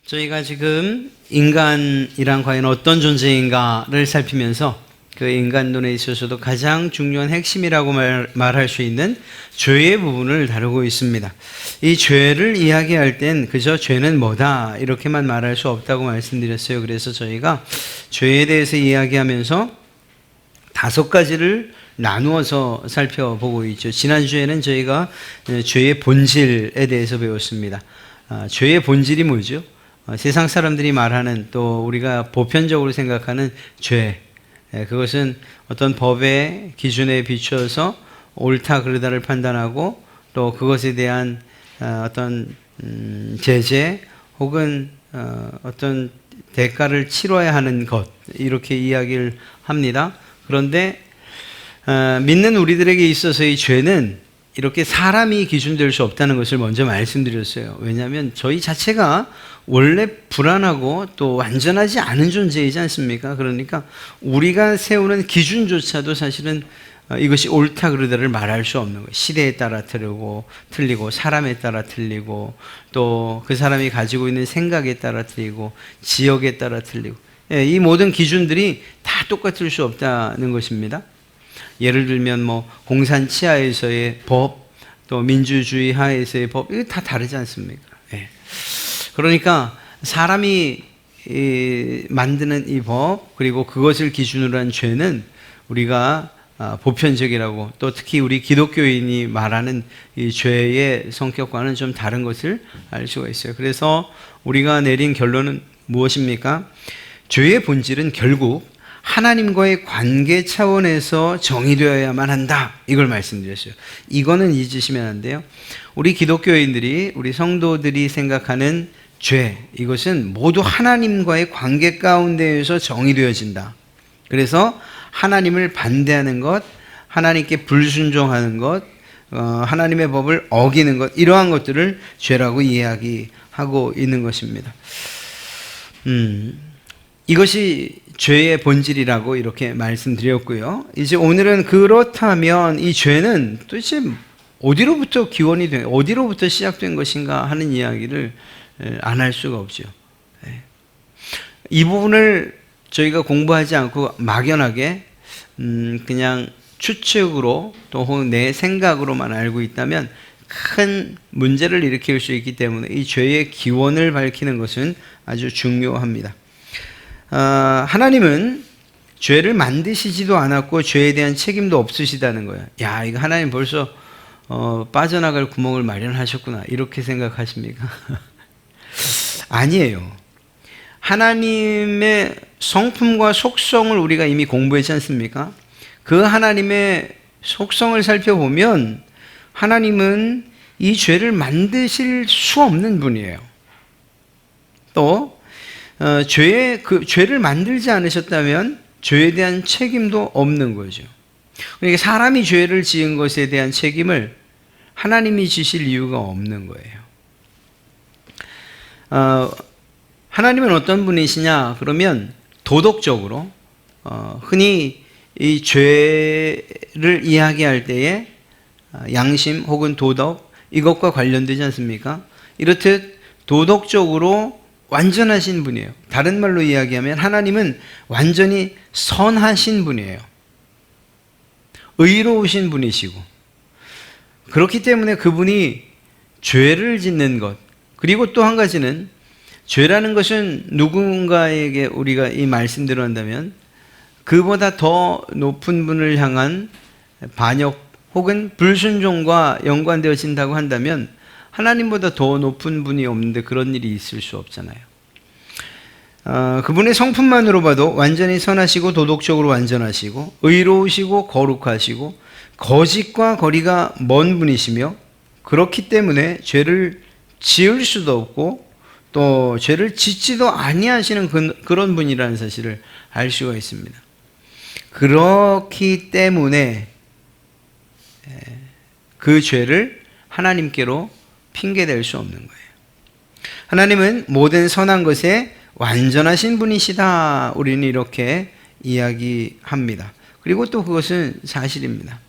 저희가 지금 인간이란 과연 어떤 존재인가를 살피면서 그 인간론에 있어서도 가장 중요한 핵심이라고 말할 수 있는 죄의 부분을 다루고 있습니다. 이 죄를 이야기할 땐 그저 죄는 뭐다 이렇게만 말할 수 없다고 말씀드렸어요. 그래서 저희가 죄에 대해서 이야기하면서 5가지를 나누어서 살펴보고 있죠. 지난주에는 저희가 죄의 본질에 대해서 배웠습니다. 죄의 본질이 뭐죠? 세상 사람들이 말하는, 또 우리가 보편적으로 생각하는 죄, 그것은 어떤 법의 기준에 비추어서 옳다 그르다를 판단하고 또 그것에 대한 어떤 제재 혹은 어떤 대가를 치러야 하는 것, 이렇게 이야기를 합니다. 그런데 믿는 우리들에게 있어서 이 죄는 이렇게 사람이 기준될 수 없다는 것을 먼저 말씀드렸어요. 왜냐하면 저희 자체가 원래 불안하고 또 완전하지 않은 존재이지 않습니까? 그러니까 우리가 세우는 기준조차도 사실은 이것이 옳다 그르다를 말할 수 없는 거예요. 시대에 따라 틀리고 사람에 따라 틀리고 또 그 사람이 가지고 있는 생각에 따라 틀리고 지역에 따라 틀리고, 이 모든 기준들이 다 똑같을 수 없다는 것입니다. 예를 들면 공산치 하에서의 법, 또 민주주의 하에서의 법, 이거 다 다르지 않습니까? 그러니까 사람이 만드는 이 법, 그리고 그것을 기준으로 한 죄는 우리가 보편적이라고, 또 특히 우리 기독교인이 말하는 이 죄의 성격과는 좀 다른 것을 알 수가 있어요. 그래서 우리가 내린 결론은 무엇입니까? 죄의 본질은 결국 하나님과의 관계 차원에서 정의되어야만 한다, 이걸 말씀드렸어요. 이거는 잊으시면 안 돼요. 우리 기독교인들이, 우리 성도들이 생각하는 죄, 이것은 모두 하나님과의 관계 가운데에서 정의되어진다. 그래서 하나님을 반대하는 것, 하나님께 불순종하는 것, 하나님의 법을 어기는 것, 이러한 것들을 죄라고 이야기하고 있는 것입니다. 이것이 죄의 본질이라고 이렇게 말씀드렸고요. 이제 오늘은 그렇다면 이 죄는 도대체 어디로부터 기원이 된, 어디로부터 시작된 것인가 하는 이야기를 안 할 수가 없죠. 이 부분을 저희가 공부하지 않고 막연하게 그냥 추측으로 또 혹은 내 생각으로만 알고 있다면 큰 문제를 일으킬 수 있기 때문에 이 죄의 기원을 밝히는 것은 아주 중요합니다. 하나님은 죄를 만드시지도 않았고 죄에 대한 책임도 없으시다는 거예요. 야, 이거 하나님 벌써 빠져나갈 구멍을 마련하셨구나, 이렇게 생각하십니까? 아니에요. 하나님의 성품과 속성을 우리가 이미 공부했지 않습니까? 그 하나님의 속성을 살펴보면 하나님은 이 죄를 만드실 수 없는 분이에요. 또 죄를 만들지 않으셨다면 죄에 대한 책임도 없는 거죠. 그러니까 사람이 죄를 지은 것에 대한 책임을 하나님이 지실 이유가 없는 거예요. 하나님은 어떤 분이시냐? 그러면 도덕적으로, 흔히 이 죄를 이야기할 때에 양심 혹은 도덕, 이것과 관련되지 않습니까? 이렇듯 도덕적으로 완전하신 분이에요. 다른 말로 이야기하면 하나님은 완전히 선하신 분이에요. 의로우신 분이시고, 그렇기 때문에 그분이 죄를 짓는 것, 그리고 또 한 가지는 죄라는 것은 누군가에게 우리가 이 말씀대로 한다면 그보다 더 높은 분을 향한 반역 혹은 불순종과 연관되어진다고 한다면 하나님보다 더 높은 분이 없는데 그런 일이 있을 수 없잖아요. 그분의 성품만으로 봐도 완전히 선하시고 도덕적으로 완전하시고 의로우시고 거룩하시고 거짓과 거리가 먼 분이시며, 그렇기 때문에 죄를 지을 수도 없고 또 죄를 짓지도 아니하시는 그런 분이라는 사실을 알 수가 있습니다. 그렇기 때문에 그 죄를 하나님께로 핑계댈 수 없는 거예요. 하나님은 모든 선한 것에 완전하신 분이시다, 우리는 이렇게 이야기합니다. 그리고 또 그것은 사실입니다.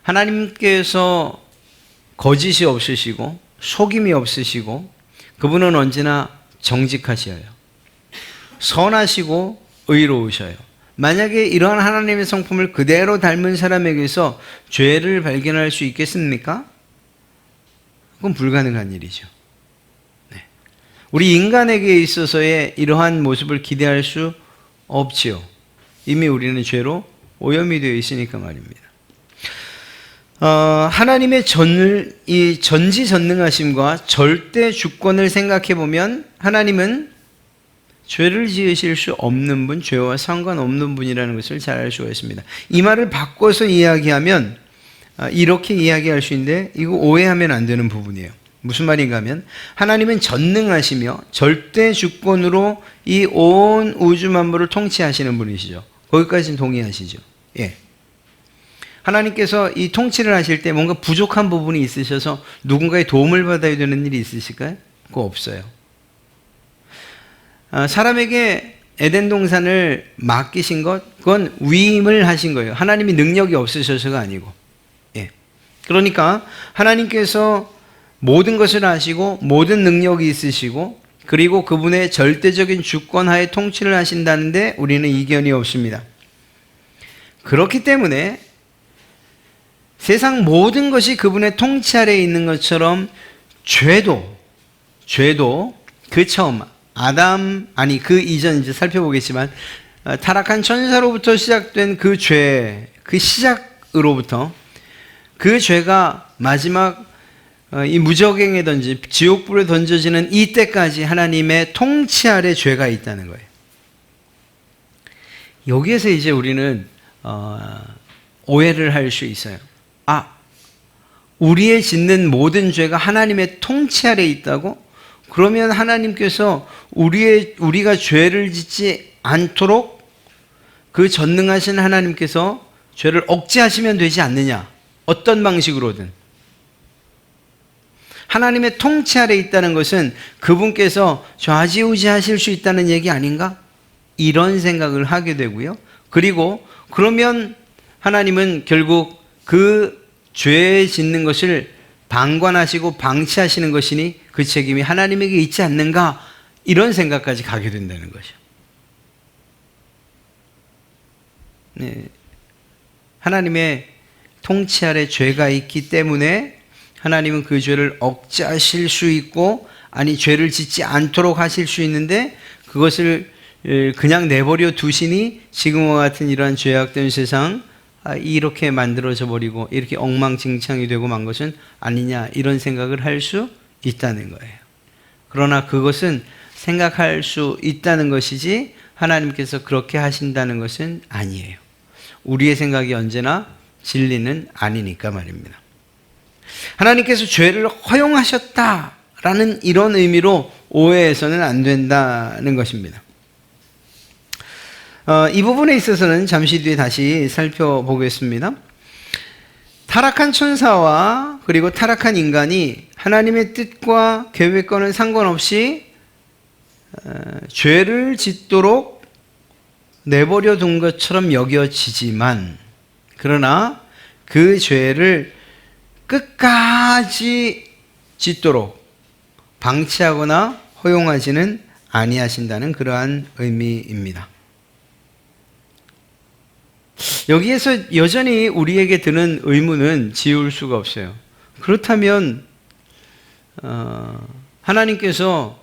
하나님께서 거짓이 없으시고 속임이 없으시고 그분은 언제나 정직하셔요. 선하시고 의로우셔요. 만약에 이러한 하나님의 성품을 그대로 닮은 사람에게서 죄를 발견할 수 있겠습니까? 그건 불가능한 일이죠. 네. 우리 인간에게 있어서의 이러한 모습을 기대할 수 없지요. 이미 우리는 죄로 오염이 되어 있으니까 말입니다. 하나님의 이 전지전능하심과 절대 주권을 생각해 보면 하나님은 죄를 지으실 수 없는 분, 죄와 상관없는 분이라는 것을 잘 알 수가 있습니다. 이 말을 바꿔서 이야기하면 이렇게 이야기할 수 있는데 이거 오해하면 안 되는 부분이에요. 무슨 말인가 하면 하나님은 전능하시며 절대 주권으로 이 온 우주 만물을 통치하시는 분이시죠. 거기까지는 동의하시죠. 예. 하나님께서 이 통치를 하실 때 뭔가 부족한 부분이 있으셔서 누군가의 도움을 받아야 되는 일이 있으실까요? 그거 없어요. 사람에게 에덴 동산을 맡기신 것, 그건 위임을 하신 거예요. 하나님이 능력이 없으셔서가 아니고. 예. 그러니까 하나님께서 모든 것을 아시고 모든 능력이 있으시고 그리고 그분의 절대적인 주권 하에 통치를 하신다는데 우리는 이견이 없습니다. 그렇기 때문에 세상 모든 것이 그분의 통치 아래에 있는 것처럼 죄도 그 처음 그 이전 이제 살펴보겠지만 타락한 천사로부터 시작된 그 죄, 그 시작으로부터 그 죄가 마지막 이 무저갱에 지옥불에 던져지는 이때까지 하나님의 통치 아래 죄가 있다는 거예요. 여기에서 이제 우리는 오해를 할 수 있어요. 우리의 짓는 모든 죄가 하나님의 통치 아래 있다고? 그러면 하나님께서 우리가 죄를 짓지 않도록 그 전능하신 하나님께서 죄를 억제하시면 되지 않느냐? 어떤 방식으로든. 하나님의 통치 아래 있다는 것은 그분께서 좌지우지하실 수 있다는 얘기 아닌가? 이런 생각을 하게 되고요. 그리고 그러면 하나님은 결국 그 죄 짓는 것을 방관하시고 방치하시는 것이니 그 책임이 하나님에게 있지 않는가? 이런 생각까지 가게 된다는 것이죠. 네. 하나님의 통치 아래 죄가 있기 때문에 하나님은 그 죄를 억제하실 수 있고 죄를 짓지 않도록 하실 수 있는데 그것을 그냥 내버려 두시니 지금과 같은 이러한 죄악된 세상 이렇게 만들어져 버리고 이렇게 엉망진창이 되고 만 것은 아니냐 이런 생각을 할 수 있다는 거예요. 그러나 그것은 생각할 수 있다는 것이지 하나님께서 그렇게 하신다는 것은 아니에요. 우리의 생각이 언제나 진리는 아니니까 말입니다. 하나님께서 죄를 허용하셨다라는 이런 의미로 오해해서는 안 된다는 것입니다. 이 부분에 있어서는 잠시 뒤에 다시 살펴보겠습니다. 타락한 천사와 그리고 타락한 인간이 하나님의 뜻과 계획과는 상관없이 죄를 짓도록 내버려 둔 것처럼 여겨지지만 그러나 그 죄를 끝까지 짓도록 방치하거나 허용하지는 아니하신다는 그러한 의미입니다. 여기에서 여전히 우리에게 드는 의문은 지울 수가 없어요. 그렇다면 하나님께서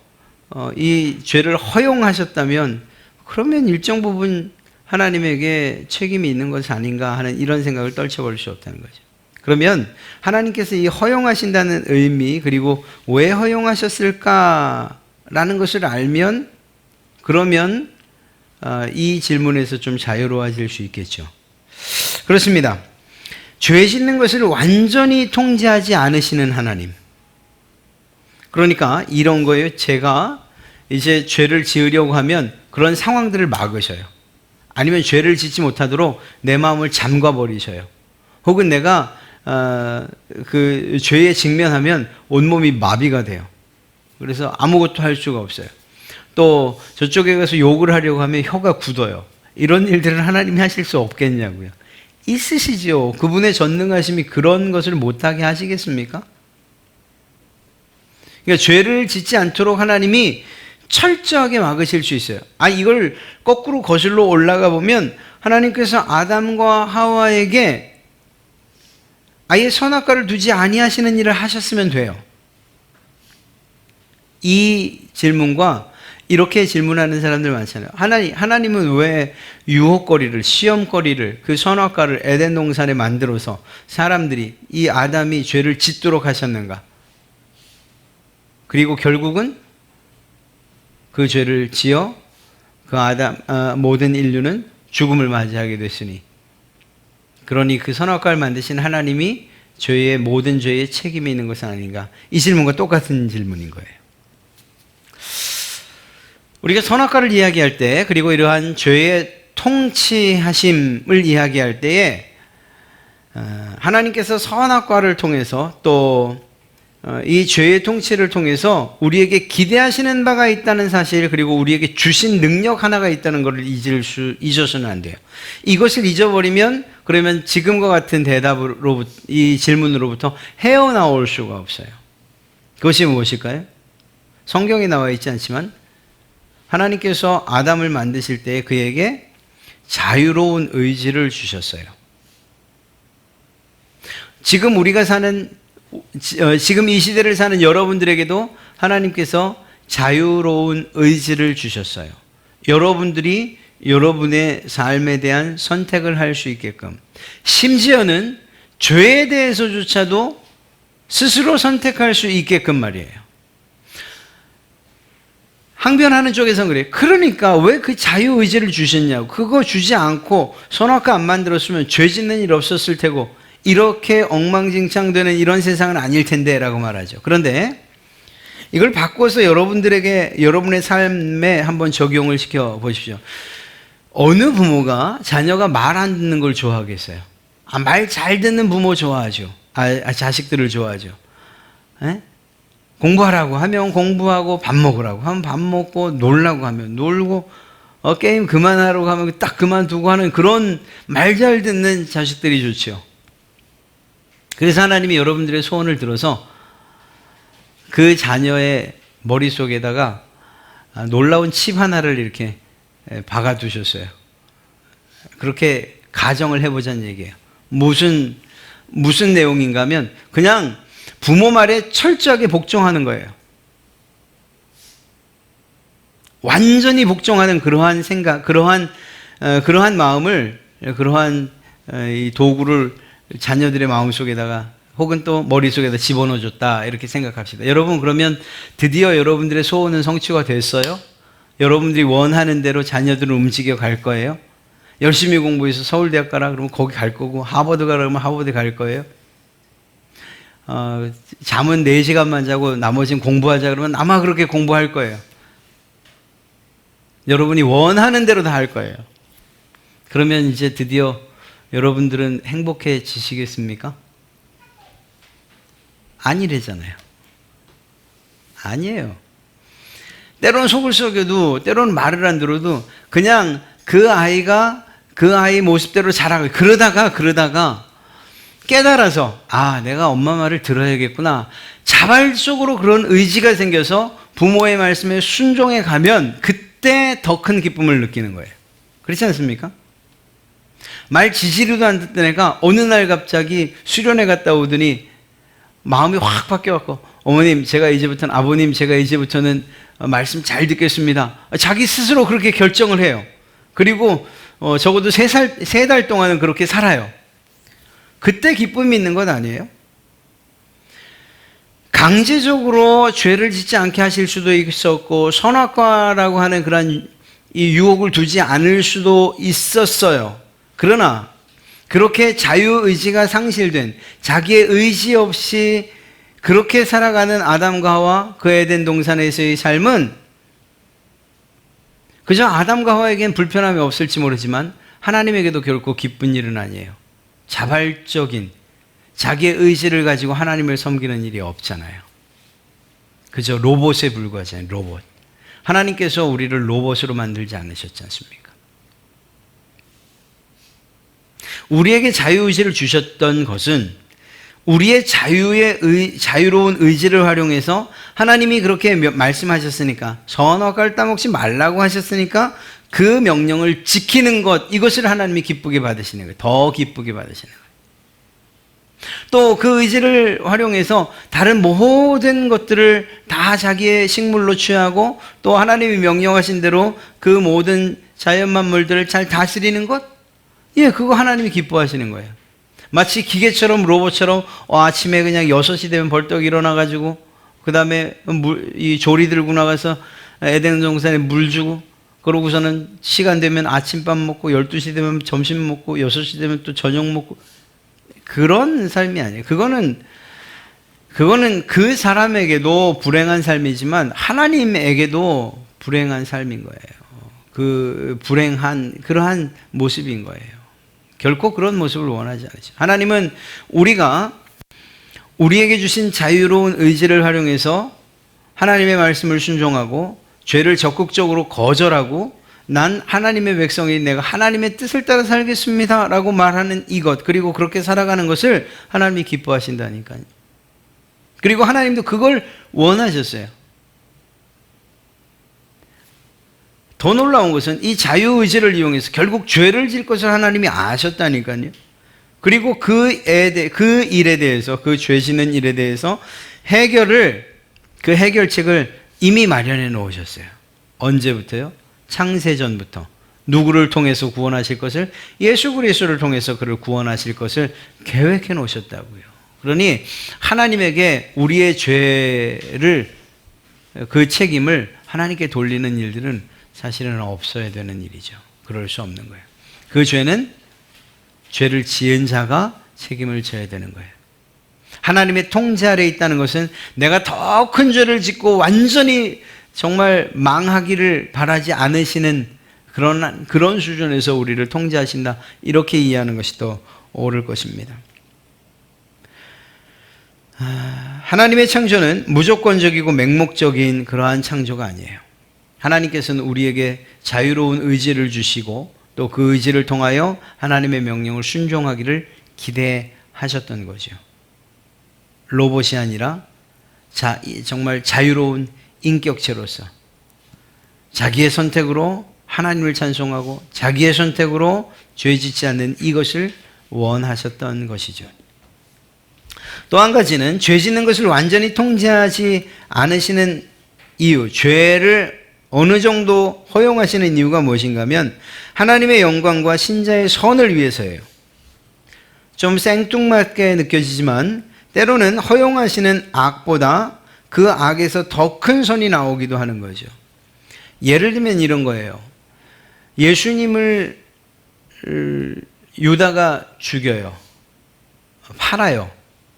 이 죄를 허용하셨다면 그러면 일정 부분 하나님에게 책임이 있는 것이 아닌가 하는 이런 생각을 떨쳐버릴 수 없다는 거죠. 그러면 하나님께서 이 허용하신다는 의미 그리고 왜 허용하셨을까라는 것을 알면 그러면 이 질문에서 좀 자유로워질 수 있겠죠. 그렇습니다. 죄 짓는 것을 완전히 통제하지 않으시는 하나님. 그러니까 이런 거예요. 제가 이제 죄를 지으려고 하면 그런 상황들을 막으셔요. 아니면 죄를 짓지 못하도록 내 마음을 잠가 버리셔요. 혹은 내가 그 죄에 직면하면 온몸이 마비가 돼요. 그래서 아무것도 할 수가 없어요. 또 저쪽에 가서 욕을 하려고 하면 혀가 굳어요. 이런 일들은 하나님이 하실 수 없겠냐고요. 있으시죠. 그분의 전능하심이 그런 것을 못하게 하시겠습니까? 그러니까 죄를 짓지 않도록 하나님이 철저하게 막으실 수 있어요. 이걸 거꾸로 거슬러 올라가 보면 하나님께서 아담과 하와에게 아예 선악과를 두지 아니하시는 일을 하셨으면 돼요. 이 질문과 이렇게 질문하는 사람들 많잖아요. 하나님은 왜 유혹거리를, 시험거리를, 그 선악과를 에덴 동산에 만들어서 사람들이, 이 아담이 죄를 짓도록 하셨는가? 그리고 결국은 그 죄를 지어 그 모든 인류는 죽음을 맞이하게 됐으니, 그러니 그 선악과를 만드신 하나님이 모든 죄의 책임이 있는 것은 아닌가? 이 질문과 똑같은 질문인 거예요. 우리가 선악과를 이야기할 때, 그리고 이러한 죄의 통치하심을 이야기할 때에 하나님께서 선악과를 통해서 또 이 죄의 통치를 통해서 우리에게 기대하시는 바가 있다는 사실, 그리고 우리에게 주신 능력 하나가 있다는 것을 잊어서는 안 돼요. 이것을 잊어버리면 그러면 지금과 같은 이 질문으로부터 헤어나올 수가 없어요. 그것이 무엇일까요? 성경에 나와 있지 않지만 하나님께서 아담을 만드실 때 그에게 자유로운 의지를 주셨어요. 지금 이 시대를 사는 여러분들에게도 하나님께서 자유로운 의지를 주셨어요. 여러분들이 여러분의 삶에 대한 선택을 할 수 있게끔, 심지어는 죄에 대해서조차도 스스로 선택할 수 있게끔 말이에요. 항변하는 쪽에서는 그래요. 그러니까 왜 그 자유의지를 주셨냐고. 그거 주지 않고 선악과 안 만들었으면 죄 짓는 일 없었을 테고 이렇게 엉망진창되는 이런 세상은 아닐 텐데 라고 말하죠. 그런데 이걸 바꿔서 여러분의 삶에 한번 적용을 시켜 보십시오. 어느 부모가 자녀가 말 안 듣는 걸 좋아하겠어요? 말 잘 듣는 부모 좋아하죠. 자식들을 좋아하죠. 에? 공부하라고 하면 공부하고, 밥 먹으라고 하면 밥 먹고, 놀라고 하면 놀고, 게임 그만하라고 하면 딱 그만두고 하는 그런 말 잘 듣는 자식들이 좋죠. 그래서 하나님이 여러분들의 소원을 들어서 그 자녀의 머릿속에다가 놀라운 칩 하나를 이렇게 박아 두셨어요. 그렇게 가정을 해보자는 얘기예요. 무슨 내용인가 하면 그냥 부모 말에 철저하게 복종하는 거예요. 완전히 복종하는 그러한 생각, 그러한 마음을, 그러한 이 도구를 자녀들의 마음속에다가 혹은 또 머릿속에다 집어넣어줬다 이렇게 생각합시다. 여러분, 그러면 드디어 여러분들의 소원은 성취가 됐어요? 여러분들이 원하는 대로 자녀들은 움직여 갈 거예요? 열심히 공부해서 서울대학 가라 그러면 거기 갈 거고, 하버드 가라 그러면 하버드 갈 거예요? 잠은 4시간만 자고 나머지는 공부하자 그러면 아마 그렇게 공부할 거예요. 여러분이 원하는 대로 다 할 거예요. 그러면 이제 드디어 여러분들은 행복해지시겠습니까? 아니래잖아요. 아니에요. 때로는 속을 썩여도, 때로는 말을 안 들어도 그냥 그 아이 모습대로 자라고, 그러다가 깨달아서 내가 엄마 말을 들어야겠구나, 자발적으로 그런 의지가 생겨서 부모의 말씀에 순종해 가면 그때 더 큰 기쁨을 느끼는 거예요. 그렇지 않습니까? 말 지지리도 안 듣던 애가 어느 날 갑자기 수련회 갔다 오더니 마음이 확 바뀌어갖고, 어머님 제가 이제부터는, 아버님 제가 이제부터는 말씀 잘 듣겠습니다. 자기 스스로 그렇게 결정을 해요. 그리고 적어도 3달 동안은 그렇게 살아요. 그때 기쁨이 있는 것 아니에요? 강제적으로 죄를 짓지 않게 하실 수도 있었고, 선악과라고 하는 그런 이 유혹을 두지 않을 수도 있었어요. 그러나 그렇게 자유의지가 상실된, 자기의 의지 없이 그렇게 살아가는 아담과 하와, 그 에덴 동산에서의 삶은 그저 아담과 하와에겐 불편함이 없을지 모르지만 하나님에게도 결코 기쁜 일은 아니에요. 자발적인 자기의 의지를 가지고 하나님을 섬기는 일이 없잖아요. 그저 로봇에 불과하잖아요. 로봇. 하나님께서 우리를 로봇으로 만들지 않으셨지 않습니까? 우리에게 자유의지를 주셨던 것은 우리의 자유로운 의지를 활용해서 하나님이 그렇게 말씀하셨으니까, 선악과 과를 따먹지 말라고 하셨으니까 그 명령을 지키는 것, 이것을 하나님이 기쁘게 받으시는 거예요. 더 기쁘게 받으시는 거예요. 또 그 의지를 활용해서 다른 모든 것들을 다 자기의 식물로 취하고, 또 하나님이 명령하신 대로 그 모든 자연 만물들을 잘 다스리는 것, 예, 그거 하나님이 기뻐하시는 거예요. 마치 기계처럼, 로봇처럼 아침에 그냥 6시 되면 벌떡 일어나가지고 그 다음에 이 조리 들고 나가서 에덴 동산에 물 주고, 그러고서는 시간 되면 아침밥 먹고, 12시 되면 점심 먹고, 6시 되면 또 저녁 먹고, 그런 삶이 아니에요. 그거는 그 사람에게도 불행한 삶이지만 하나님에게도 불행한 삶인 거예요. 그 불행한 그러한 모습인 거예요. 결코 그런 모습을 원하지 않으죠. 하나님은 우리에게 주신 자유로운 의지를 활용해서 하나님의 말씀을 순종하고 죄를 적극적으로 거절하고, 난 하나님의 백성이 내가 하나님의 뜻을 따라 살겠습니다 라고 말하는 이것, 그리고 그렇게 살아가는 것을 하나님이 기뻐하신다니까요. 그리고 하나님도 그걸 원하셨어요. 더 놀라운 것은 이 자유의지를 이용해서 결국 죄를 질 것을 하나님이 아셨다니까요. 그리고 그 일에 대해서, 그 죄 짓는 일에 대해서 그 해결책을 이미 마련해 놓으셨어요. 언제부터요? 창세전부터. 누구를 통해서 구원하실 것을? 예수 그리스도를 통해서 그를 구원하실 것을 계획해 놓으셨다고요. 그러니 하나님에게 우리의 죄를, 그 책임을 하나님께 돌리는 일들은 사실은 없어야 되는 일이죠. 그럴 수 없는 거예요. 그 죄는 죄를 지은 자가 책임을 져야 되는 거예요. 하나님의 통제 아래에 있다는 것은 내가 더 큰 죄를 짓고 완전히 정말 망하기를 바라지 않으시는 그런 수준에서 우리를 통제하신다, 이렇게 이해하는 것이 더 옳을 것입니다. 하나님의 창조는 무조건적이고 맹목적인 그러한 창조가 아니에요. 하나님께서는 우리에게 자유로운 의지를 주시고, 또 그 의지를 통하여 하나님의 명령을 순종하기를 기대하셨던 거죠. 로봇이 아니라 정말 자유로운 인격체로서 자기의 선택으로 하나님을 찬송하고 자기의 선택으로 죄 짓지 않는 이것을 원하셨던 것이죠. 또 한 가지는 죄 짓는 것을 완전히 통제하지 않으시는 이유, 죄를 어느 정도 허용하시는 이유가 무엇인가 하면 하나님의 영광과 신자의 선을 위해서예요. 좀 생뚱맞게 느껴지지만 때로는 허용하시는 악보다 그 악에서 더 큰 선이 나오기도 하는 거죠. 예를 들면 이런 거예요. 예수님을 유다가 죽여요. 팔아요.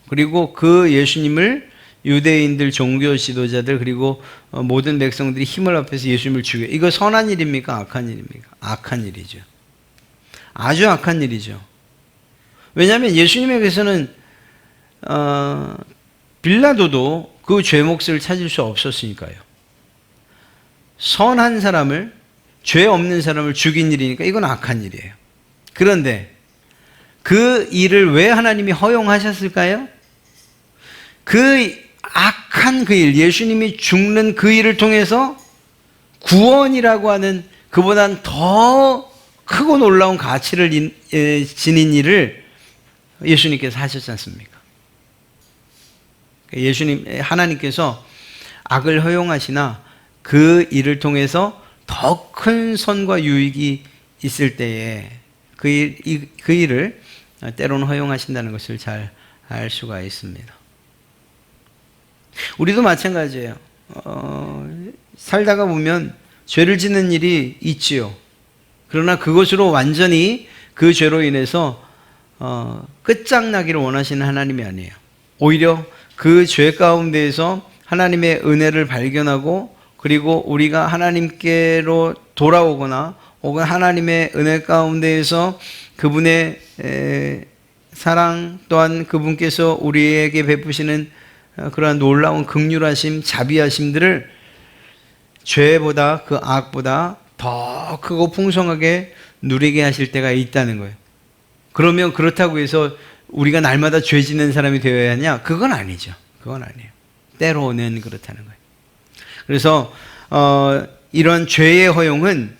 그리고 그 예수님을 유대인들, 종교 지도자들, 그리고 모든 백성들이 힘을 합해서 예수님을 죽여요. 이거 선한 일입니까? 악한 일입니까? 악한 일이죠. 아주 악한 일이죠. 왜냐하면 예수님에게서는 빌라도도 그 죄 몫을 찾을 수 없었으니까요. 선한 사람을, 죄 없는 사람을 죽인 일이니까 이건 악한 일이에요. 그런데 그 일을 왜 하나님이 허용하셨을까요? 그 악한 그 일, 예수님이 죽는 그 일을 통해서 구원이라고 하는 그보단 더 크고 놀라운 가치를 지닌 일을 예수님께서 하셨지 않습니까? 하나님께서 악을 허용하시나 그 일을 통해서 더 큰 선과 유익이 있을 때에 그 일을 때로는 허용하신다는 것을 잘 알 수가 있습니다. 우리도 마찬가지예요. 살다가 보면 죄를 짓는 일이 있지요. 그러나 그것으로 완전히 그 죄로 인해서 끝장나기를 원하시는 하나님이 아니에요. 오히려 그 죄 가운데에서 하나님의 은혜를 발견하고, 그리고 우리가 하나님께로 돌아오거나 혹은 하나님의 은혜 가운데에서 그분의 사랑, 또한 그분께서 우리에게 베푸시는 그러한 놀라운 긍휼하심, 자비하심들을 죄보다, 그 악보다 더 크고 풍성하게 누리게 하실 때가 있다는 거예요. 그러면 그렇다고 해서 우리가 날마다 죄 짓는 사람이 되어야 하냐? 그건 아니죠. 그건 아니에요. 때로는 그렇다는 거예요. 그래서 이런 죄의 허용은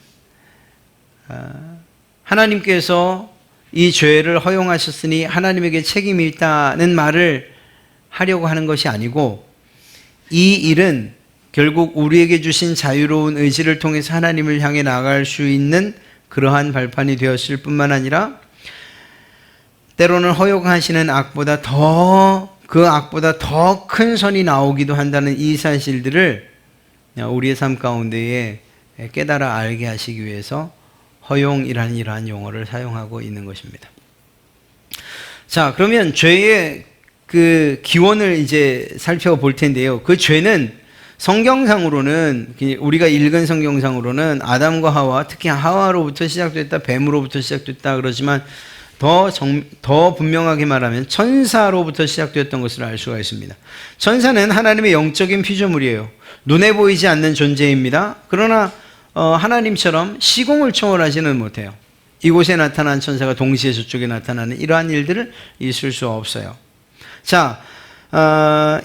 하나님께서 이 죄를 허용하셨으니 하나님에게 책임이 있다는 말을 하려고 하는 것이 아니고, 이 일은 결국 우리에게 주신 자유로운 의지를 통해서 하나님을 향해 나아갈 수 있는 그러한 발판이 되었을 뿐만 아니라, 때로는 허용하시는 악보다 그 악보다 더 큰 선이 나오기도 한다는 이 사실들을 우리의 삶 가운데에 깨달아 알게 하시기 위해서 허용이라는 이러한 용어를 사용하고 있는 것입니다. 자, 그러면 죄의 그 기원을 이제 살펴볼 텐데요. 그 죄는 성경상으로는, 우리가 읽은 성경상으로는 아담과 하와, 특히 하와로부터 시작됐다, 뱀으로부터 시작됐다 그러지만 더 분명하게 말하면 천사로부터 시작되었던 것을 알 수가 있습니다. 천사는 하나님의 영적인 피조물이에요. 눈에 보이지 않는 존재입니다. 그러나 하나님처럼 시공을 초월하지는 못해요. 이곳에 나타난 천사가 동시에 저쪽에 나타나는 이러한 일들을 있을 수 없어요. 자,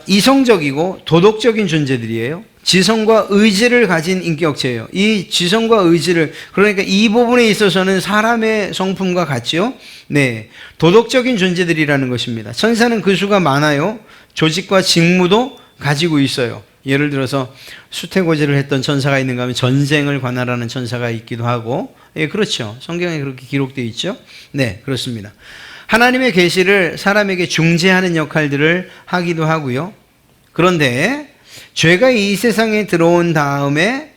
이성적이고 도덕적인 존재들이에요. 지성과 의지를 가진 인격체예요. 이 지성과 의지를, 그러니까 이 부분에 있어서는 사람의 성품과 같죠. 네, 도덕적인 존재들이라는 것입니다. 천사는 그 수가 많아요. 조직과 직무도 가지고 있어요. 예를 들어서 수태고지를 했던 천사가 있는가 하면 전쟁을 관할하는 천사가 있기도 하고, 예, 그렇죠. 성경에 그렇게 기록되어 있죠. 네, 그렇습니다. 하나님의 계시를 사람에게 중재하는 역할들을 하기도 하고요. 그런데 죄가 이 세상에 들어온 다음에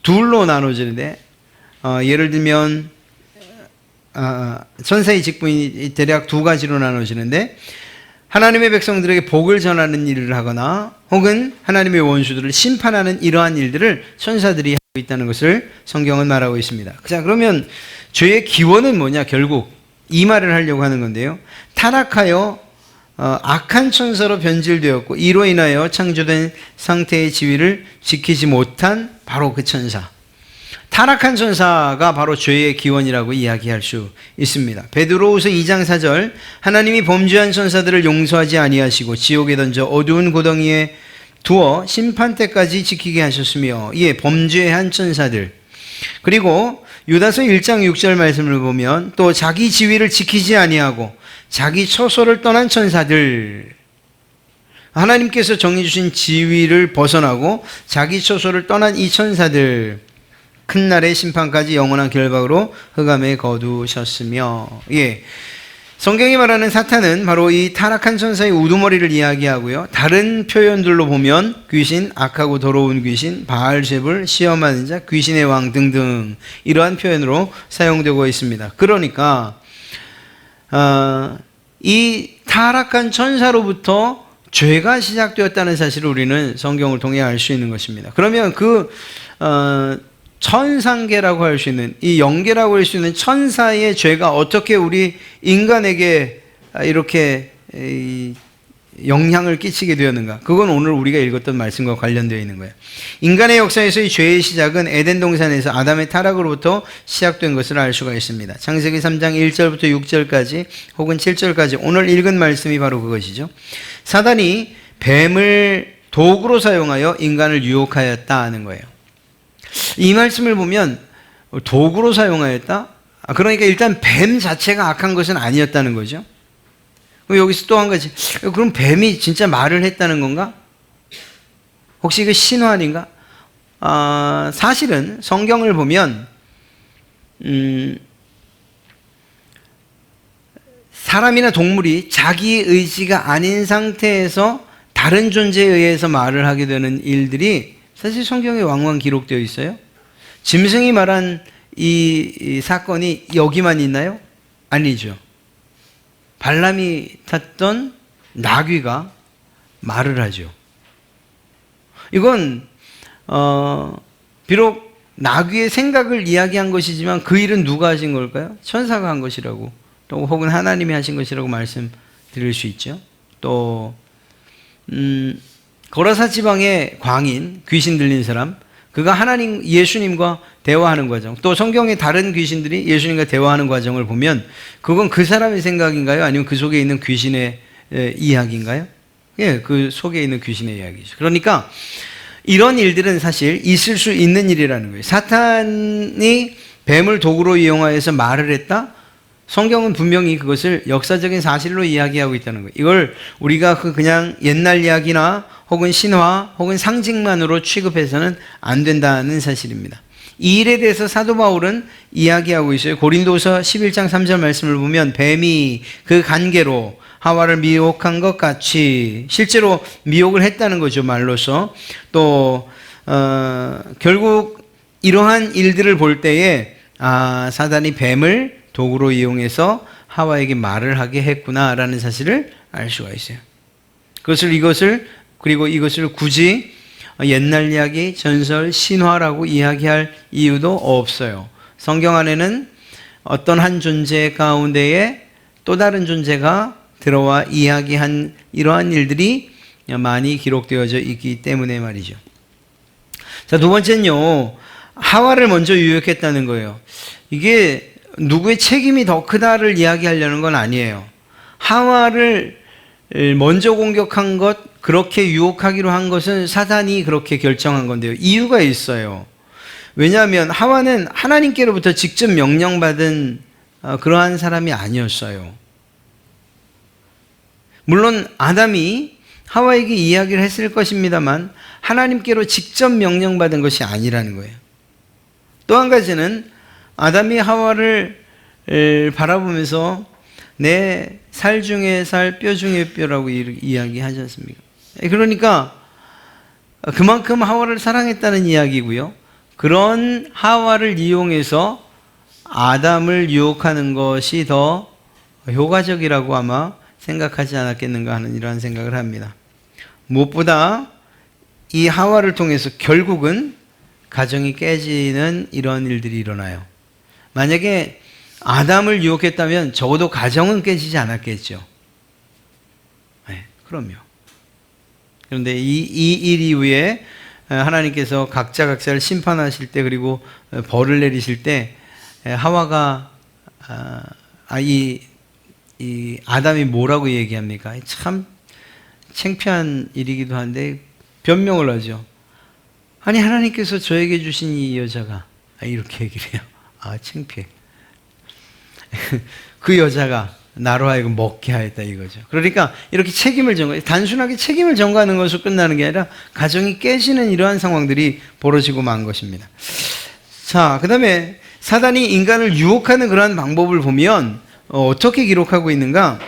둘로 나눠지는데, 예를 들면 천사의 직분이 대략 두 가지로 나눠지는데, 하나님의 백성들에게 복을 전하는 일을 하거나 혹은 하나님의 원수들을 심판하는 이러한 일들을 천사들이 하고 있다는 것을 성경은 말하고 있습니다. 자, 그러면 죄의 기원은 뭐냐? 결국 이 말을 하려고 하는 건데요. 타락하여 악한 천사로 변질되었고, 이로 인하여 창조된 상태의 지위를 지키지 못한 바로 그 천사, 타락한 천사가 바로 죄의 기원이라고 이야기할 수 있습니다. 베드로후서 2장 4절, 하나님이 범죄한 천사들을 용서하지 아니하시고 지옥에 던져 어두운 고덩이에 두어 심판 때까지 지키게 하셨으며, 예, 범죄한 천사들. 그리고 유다서 1장 6절 말씀을 보면 또 자기 지위를 지키지 아니하고 자기 처소를 떠난 천사들, 하나님께서 정해주신 지위를 벗어나고 자기 처소를 떠난 이 천사들, 큰 날의 심판까지 영원한 결박으로 흑암에 거두셨으며, 예, 성경이 말하는 사탄은 바로 이 타락한 천사의 우두머리를 이야기하고요. 다른 표현들로 보면 귀신, 악하고 더러운 귀신, 바알제불, 시험하는 자, 귀신의 왕 등등 이러한 표현으로 사용되고 있습니다. 그러니까 이 타락한 천사로부터 죄가 시작되었다는 사실을 우리는 성경을 통해 알 수 있는 것입니다. 그러면 그 천상계라고 할 수 있는, 이 영계라고 할 수 있는 천사의 죄가 어떻게 우리 인간에게 이렇게 영향을 끼치게 되었는가? 그건 오늘 우리가 읽었던 말씀과 관련되어 있는 거예요. 인간의 역사에서의 죄의 시작은 에덴 동산에서 아담의 타락으로부터 시작된 것을 알 수가 있습니다. 창세기 3장 1절부터 6절까지 혹은 7절까지 오늘 읽은 말씀이 바로 그것이죠. 사단이 뱀을 도구로 사용하여 인간을 유혹하였다 하는 거예요. 이 말씀을 보면 도구로 사용하였다? 그러니까 일단 뱀 자체가 악한 것은 아니었다는 거죠. 여기서 또 한 가지, 그럼 뱀이 진짜 말을 했다는 건가? 혹시 이거 신화인가? 사실은 성경을 보면 사람이나 동물이 자기 의지가 아닌 상태에서 다른 존재에 의해서 말을 하게 되는 일들이 사실 성경에 왕왕 기록되어 있어요. 짐승이 말한 이 사건이 여기만 있나요? 아니죠. 발람이 탔던 나귀가 말을 하죠. 이건 비록 나귀의 생각을 이야기한 것이지만 그 일은 누가 하신 걸까요? 천사가 한 것이라고, 또 혹은 하나님이 하신 것이라고 말씀드릴 수 있죠. 또 거라사 지방의 광인, 귀신 들린 사람, 그가 하나님, 예수님과 대화하는 과정. 또 성경의 다른 귀신들이 예수님과 대화하는 과정을 보면 그건 그 사람의 생각인가요? 아니면 그 속에 있는 귀신의 이야기인가요? 예, 그 속에 있는 귀신의 이야기죠. 그러니까 이런 일들은 사실 있을 수 있는 일이라는 거예요. 사탄이 뱀을 도구로 이용하여서 말을 했다? 성경은 분명히 그것을 역사적인 사실로 이야기하고 있다는 거예요. 이걸 우리가 그냥 옛날 이야기나 혹은 신화 혹은 상징만으로 취급해서는 안 된다는 사실입니다. 이 일에 대해서 사도 바울은 이야기하고 있어요. 고린도서 11장 3절 말씀을 보면 뱀이 그 간계로 하와를 미혹한 것 같이 실제로 미혹을 했다는 거죠, 말로서. 또 결국 이러한 일들을 볼 때에 사단이 뱀을 도구로 이용해서 하와에게 말을 하게 했구나라는 사실을 알 수가 있어요. 그리고 이것을 굳이 옛날 이야기, 전설, 신화라고 이야기할 이유도 없어요. 성경 안에는 어떤 한 존재 가운데에 또 다른 존재가 들어와 이야기한 이러한 일들이 많이 기록되어져 있기 때문에 말이죠. 자, 두 번째는요, 하와를 먼저 유혹했다는 거예요. 이게 누구의 책임이 더 크다를 이야기하려는 건 아니에요. 하와를 먼저 공격한 것, 그렇게 유혹하기로 한 것은 사단이 그렇게 결정한 건데요. 이유가 있어요. 왜냐하면 하와는 하나님께로부터 직접 명령받은 그러한 사람이 아니었어요. 물론 아담이 하와에게 이야기를 했을 것입니다만 하나님께로 직접 명령받은 것이 아니라는 거예요. 또 한 가지는 아담이 하와를 바라보면서 내 살 중에 살, 뼈 중에 뼈라고 이야기하지 않습니까? 그러니까 그만큼 하와를 사랑했다는 이야기고요. 그런 하와를 이용해서 아담을 유혹하는 것이 더 효과적이라고 아마 생각하지 않았겠는가 하는 이러한 생각을 합니다. 무엇보다 이 하와를 통해서 결국은 가정이 깨지는 이런 일들이 일어나요. 만약에 아담을 유혹했다면 적어도 가정은 깨지지 않았겠죠. 네, 그럼요. 그런데 이 일 이후에 하나님께서 각자를 심판하실 때 그리고 벌을 내리실 때 하와가 이 아담이 뭐라고 얘기합니까? 참 창피한 일이기도 한데 변명을 하죠. 아니 하나님께서 저에게 주신 이 여자가 이렇게 얘기를 해요. 창피해. 그 여자가 나로 하여금 먹게 하였다 이거죠. 그러니까 이렇게 책임을 전가, 단순하게 책임을 전가하는 것으로 끝나는 게 아니라 가정이 깨지는 이러한 상황들이 벌어지고 만 것입니다. 자, 그 다음에 사단이 인간을 유혹하는 그러한 방법을 보면 어떻게 기록하고 있는가?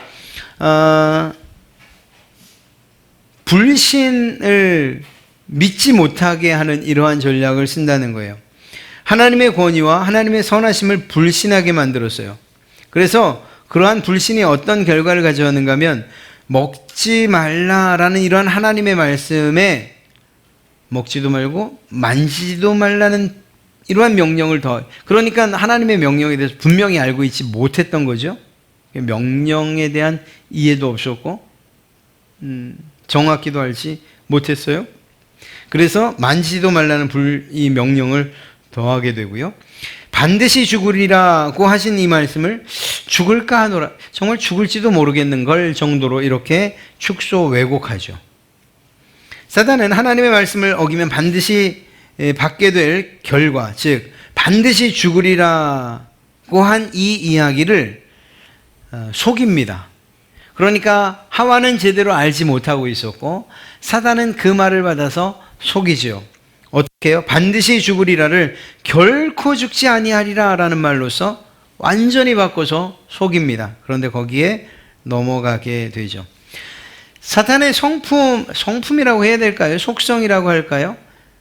불신을 믿지 못하게 하는 이러한 전략을 쓴다는 거예요. 하나님의 권위와 하나님의 선하심을 불신하게 만들었어요. 그래서 그러한 불신이 어떤 결과를 가져왔는가 하면 먹지 말라라는 이러한 하나님의 말씀에 먹지도 말고 만지지도 말라는 이러한 명령을 그러니까 하나님의 명령에 대해서 분명히 알고 있지 못했던 거죠. 명령에 대한 이해도 없었고 정확히도 알지 못했어요. 그래서 만지지도 말라는 이 명령을 더하게 되고요. 반드시 죽으리라고 하신 이 말씀을 죽을까 하노라, 정말 죽을지도 모르겠는 걸 정도로 이렇게 축소 왜곡하죠. 사단은 하나님의 말씀을 어기면 반드시 받게 될 결과, 즉 반드시 죽으리라고 한 이 이야기를 속입니다. 그러니까 하와는 제대로 알지 못하고 있었고 사단은 그 말을 받아서 속이죠. 어떻게 해요? 반드시 죽으리라를 결코 죽지 아니하리라 라는 말로서 완전히 바꿔서 속입니다. 그런데 거기에 넘어가게 되죠. 사탄의 성품이라고 해야 될까요? 속성이라고 할까요?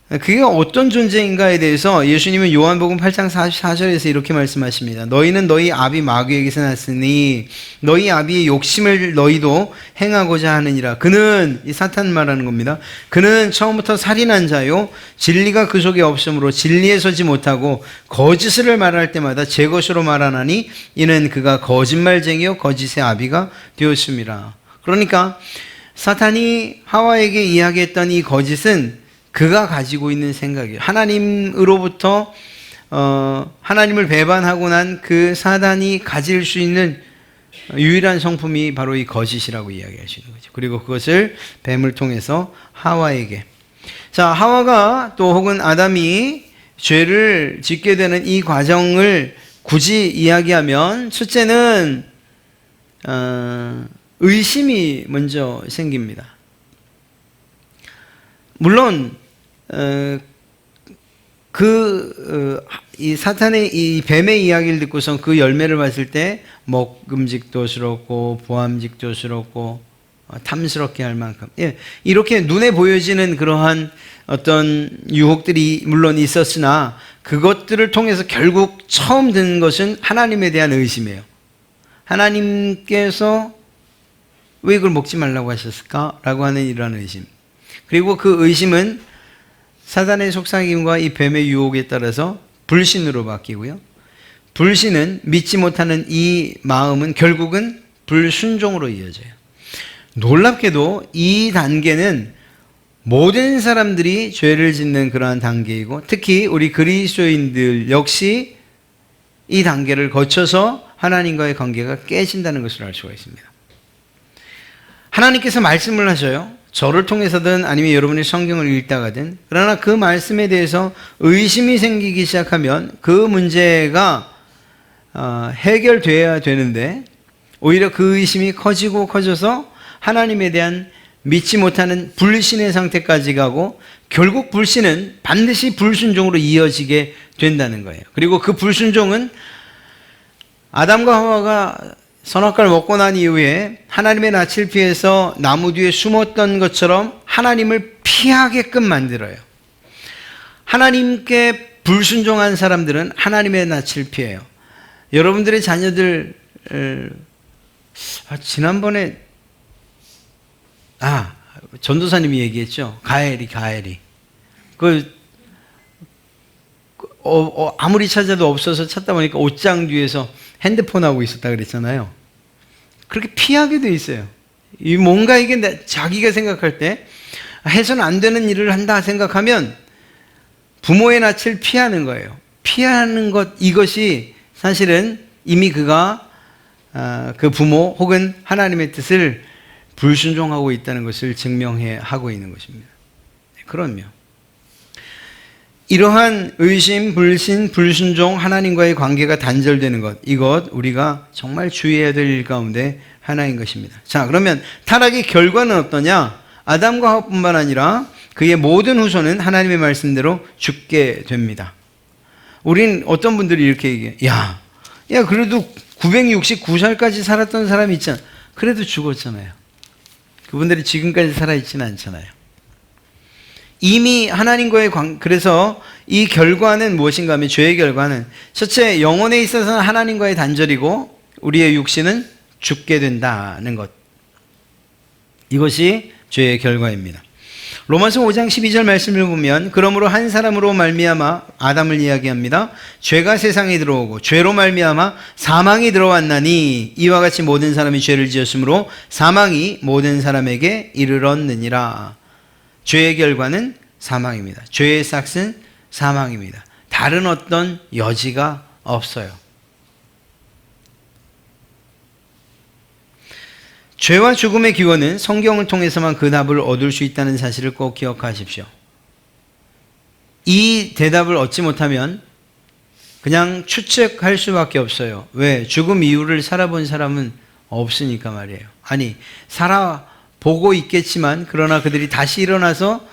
그게 어떤 존재인가에 대해서 예수님은 요한복음 8장 44절에서 이렇게 말씀하십니다. 너희는 너희 아비 마귀에게서 났으니 너희 아비의 욕심을 너희도 행하고자 하느니라. 그는, 이 사탄 말하는 겁니다. 그는 처음부터 살인한 자요 진리가 그 속에 없으므로 진리에 서지 못하고 거짓을 말할 때마다 제 것으로 말하나니 이는 그가 거짓말쟁이요 거짓의 아비가 되었습니다. 그러니까 사탄이 하와에게 이야기했던 이 거짓은 그가 가지고 있는 생각이에요. 하나님으로부터 하나님을 배반하고 난 그 사단이 가질 수 있는 유일한 성품이 바로 이 거짓이라고 이야기할 수 있는 거죠. 그리고 그것을 뱀을 통해서 하와에게, 자, 하와가 또 혹은 아담이 죄를 짓게 되는 이 과정을 굳이 이야기하면 첫째는 의심이 먼저 생깁니다. 물론 이 사탄의 이 뱀의 이야기를 듣고선 그 열매를 봤을 때 먹음직도스럽고 보암직도스럽고 탐스럽게 할 만큼, 이렇게 눈에 보여지는 그러한 어떤 유혹들이 물론 있었으나 그것들을 통해서 결국 처음 듣는 것은 하나님에 대한 의심이에요. 하나님께서 왜 이걸 먹지 말라고 하셨을까? 라고 하는 이러한 의심. 그리고 그 의심은 사단의 속삭임과 이 뱀의 유혹에 따라서 불신으로 바뀌고요. 불신은, 믿지 못하는 이 마음은 결국은 불순종으로 이어져요. 놀랍게도 이 단계는 모든 사람들이 죄를 짓는 그러한 단계이고, 특히 우리 그리스도인들 역시 이 단계를 거쳐서 하나님과의 관계가 깨진다는 것을 알 수가 있습니다. 하나님께서 말씀을 하셔요. 저를 통해서든 아니면 여러분이 성경을 읽다가든. 그러나 그 말씀에 대해서 의심이 생기기 시작하면 그 문제가 해결돼야 되는데 오히려 그 의심이 커지고 커져서 하나님에 대한 믿지 못하는 불신의 상태까지 가고, 결국 불신은 반드시 불순종으로 이어지게 된다는 거예요. 그리고 그 불순종은 아담과 하와가 선악과를 먹고 난 이후에 하나님의 낯을 피해서 나무 뒤에 숨었던 것처럼 하나님을 피하게끔 만들어요. 하나님께 불순종한 사람들은 하나님의 낯을 피해요. 여러분들의 자녀들, 지난번에 전도사님이 얘기했죠. 가엘이. 아무리 찾아도 없어서 찾다 보니까 옷장 뒤에서 핸드폰하고 있었다 그랬잖아요. 그렇게 피하게 돼 있어요. 뭔가 이게 자기가 생각할 때 해서는 안 되는 일을 한다 생각하면 부모의 낯을 피하는 거예요. 피하는 것, 이것이 사실은 이미 그가 그 부모 혹은 하나님의 뜻을 불순종하고 있다는 것을 증명해 하고 있는 것입니다. 그럼요. 이러한 의심, 불신, 불순종, 하나님과의 관계가 단절되는 것, 이것 우리가 정말 주의해야 될 일 가운데 하나인 것입니다. 자, 그러면 타락의 결과는 어떠냐? 아담과 하와뿐만 아니라 그의 모든 후손은 하나님의 말씀대로 죽게 됩니다. 우린 어떤 분들이 이렇게 얘기해요. 야 그래도 969살까지 살았던 사람이 있잖아. 그래도 죽었잖아요. 그분들이 지금까지 살아있지는 않잖아요. 이미 하나님과의 그래서 이 결과는 무엇인가 하면, 죄의 결과는 첫째, 영혼에 있어서는 하나님과의 단절이고 우리의 육신은 죽게 된다는 것, 이것이 죄의 결과입니다. 로마서 5장 12절 말씀을 보면, 그러므로 한 사람으로 말미암아, 아담을 이야기합니다. 죄가 세상에 들어오고 죄로 말미암아 사망이 들어왔나니 이와 같이 모든 사람이 죄를 지었으므로 사망이 모든 사람에게 이르렀느니라. 죄의 결과는 사망입니다. 죄의 싹은 사망입니다. 다른 어떤 여지가 없어요. 죄와 죽음의 기원은 성경을 통해서만 그 답을 얻을 수 있다는 사실을 꼭 기억하십시오. 이 대답을 얻지 못하면 그냥 추측할 수밖에 없어요. 왜? 죽음 이후를 살아본 사람은 없으니까 말이에요. 아니, 살아보고 있겠지만 그러나 그들이 다시 일어나서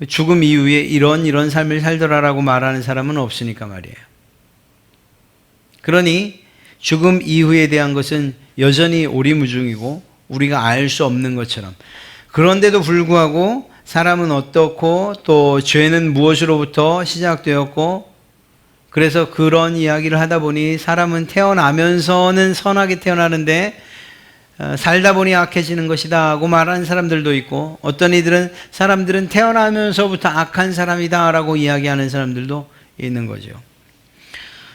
죽음 이후에 이런 삶을 살더라라고 말하는 사람은 없으니까 말이에요. 그러니 죽음 이후에 대한 것은 여전히 오리무중이고 우리가 알 수 없는 것처럼, 그런데도 불구하고 사람은 어떻고 또 죄는 무엇으로부터 시작되었고, 그래서 그런 이야기를 하다 보니 사람은 태어나면서는 선하게 태어나는데 살다 보니 악해지는 것이다 하고 말하는 사람들도 있고, 어떤 이들은 사람들은 태어나면서부터 악한 사람이다 라고 이야기하는 사람들도 있는 거죠.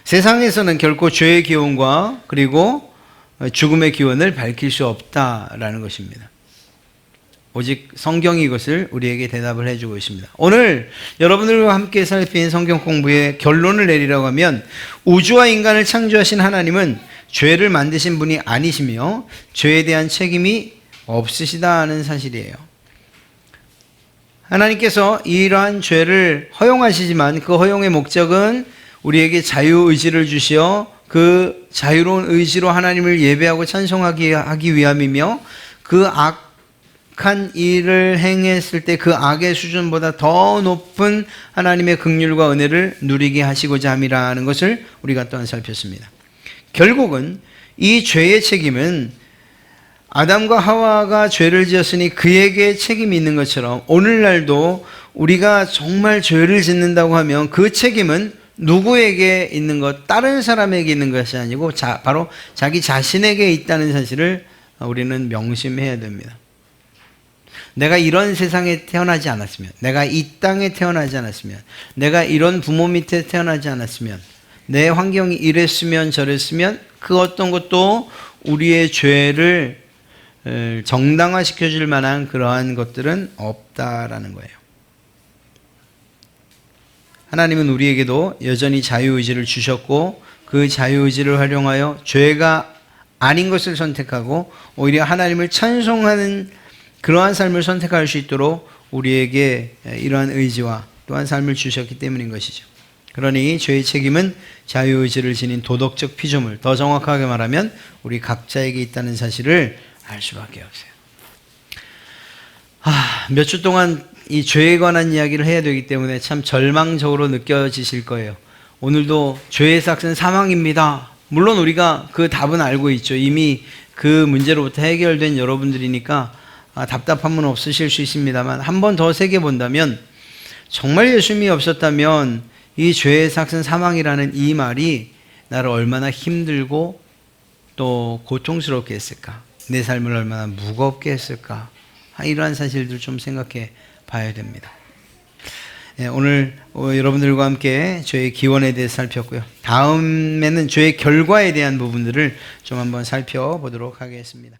세상에서는 결코 죄의 기원과 그리고 죽음의 기원을 밝힐 수 없다라는 것입니다. 오직 성경이 이것을 우리에게 대답을 해주고 있습니다. 오늘 여러분들과 함께 살핀 성경 공부의 결론을 내리라고 하면 우주와 인간을 창조하신 하나님은 죄를 만드신 분이 아니시며 죄에 대한 책임이 없으시다는 사실이에요. 하나님께서 이러한 죄를 허용하시지만 그 허용의 목적은 우리에게 자유의지를 주시어 그 자유로운 의지로 하나님을 예배하고 찬송하기 위함이며 그 악한 일을 행했을 때 그 악의 수준보다 더 높은 하나님의 긍휼과 은혜를 누리게 하시고자 함이라는 것을 우리가 또한 살폈습니다. 결국은 이 죄의 책임은 아담과 하와가 죄를 지었으니 그에게 책임이 있는 것처럼 오늘날도 우리가 정말 죄를 짓는다고 하면 그 책임은 누구에게 있는 것, 다른 사람에게 있는 것이 아니고 바로 자기 자신에게 있다는 사실을 우리는 명심해야 됩니다. 내가 이런 세상에 태어나지 않았으면, 내가 이 땅에 태어나지 않았으면, 내가 이런 부모 밑에 태어나지 않았으면, 내 환경이 이랬으면 저랬으면 그 어떤 것도 우리의 죄를 정당화시켜줄 만한 그러한 것들은 없다라는 거예요. 하나님은 우리에게도 여전히 자유의지를 주셨고 그 자유의지를 활용하여 죄가 아닌 것을 선택하고 오히려 하나님을 찬송하는 그러한 삶을 선택할 수 있도록 우리에게 이러한 의지와 또한 삶을 주셨기 때문인 것이죠. 그러니 죄의 책임은 자유의지를 지닌 도덕적 피조물, 더 정확하게 말하면 우리 각자에게 있다는 사실을 알 수밖에 없어요. 몇 주 동안 이 죄에 관한 이야기를 해야 되기 때문에 참 절망적으로 느껴지실 거예요. 오늘도 죄의 삭은 사망입니다. 물론 우리가 그 답은 알고 있죠. 이미 그 문제로부터 해결된 여러분들이니까 답답함은 없으실 수 있습니다만 한 번 더 새겨본다면 정말 예수님이 없었다면 이 죄의 삭은 사망이라는 이 말이 나를 얼마나 힘들고 또 고통스럽게 했을까, 내 삶을 얼마나 무겁게 했을까, 이러한 사실들 좀 생각해 봐야 됩니다. 오늘 여러분들과 함께 죄의 기원에 대해 살폈고요. 다음에는 죄의 결과에 대한 부분들을 좀 한번 살펴보도록 하겠습니다.